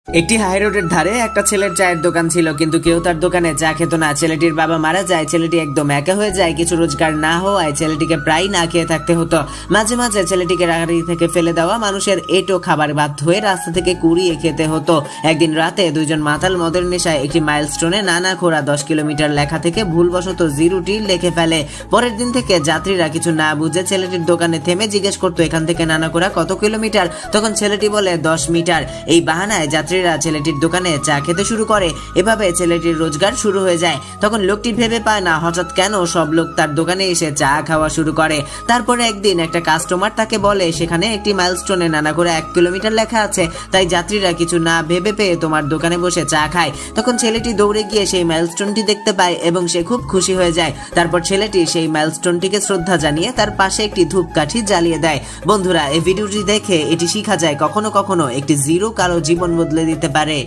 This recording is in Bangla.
একটি হাই রোডের ধারে একটা ছেলের চায়ের দোকান ছিল, কিন্তু কেউ তার দোকানে চা খেত না। ছেলেটির বাবা মারা যায়, ছেলেটি একদম একা হয়ে যায়। কিছু রোজগার না হওয়ায় ছেলেটিকে প্রায় না খেয়ে থাকতে হতো। মাঝে মাঝে ছেলেটিকে গাড়ি থেকে ফেলে দেওয়া মানুষের এটো খাবার বাধ্য হয়ে রাস্তা থেকে কুড়িয়ে খেতে হতো। একদিন রাতে দুইজন মাতাল মদের নেশায় একটি মাইলস্টোনে নানা খোরা 10 কিলোমিটার লেখা থেকে ভুলবশত 0টি লিখে ফেলে। পরের দিন থেকে যাত্রীরা কিছু না বুঝে ছেলেটির দোকানে থেমে জিজ্ঞেস করতো, এখান থেকে নানা খোরা কত কিলোমিটার? তখন ছেলেটি বলে 10 মিটার। এই বাহানায় যাত্রীরা ছেলেটির দোকানে চা খেতে শুরু করে। এভাবে ছেলেটির রোজগার শুরু হয়ে যায়। তখন লোকটি ভেবে পায় না হঠাৎ কেন সব লোক তার দোকানে এসে চা খাওয়া শুরু করে। তারপরে একদিন একটা কাস্টমার তাকে বলে, সেখানে একটি মাইলস্টোনে নানা করে 1 কিলোমিটার লেখা আছে, তাই যাত্রীরা কিছু না ভেবে পেয়ে তোমার দোকানে বসে চা খায়। তখন ছেলেটি দৌড়ে গিয়ে সেই মাইলস্টোনটি দেখতে পায় এবং সে খুব খুশি হয়ে যায়। তারপর ছেলেটি সেই মাইলস্টোনটিকে শ্রদ্ধা জানিয়ে তার পাশে একটি ধূপকাঠি জ্বালিয়ে দেয়। বন্ধুরা, এই ভিডিওটি দেখে এটি শেখা যায়, কখনো কখনো একটি জিরো কারো জীবন বদলে দিতে পারে।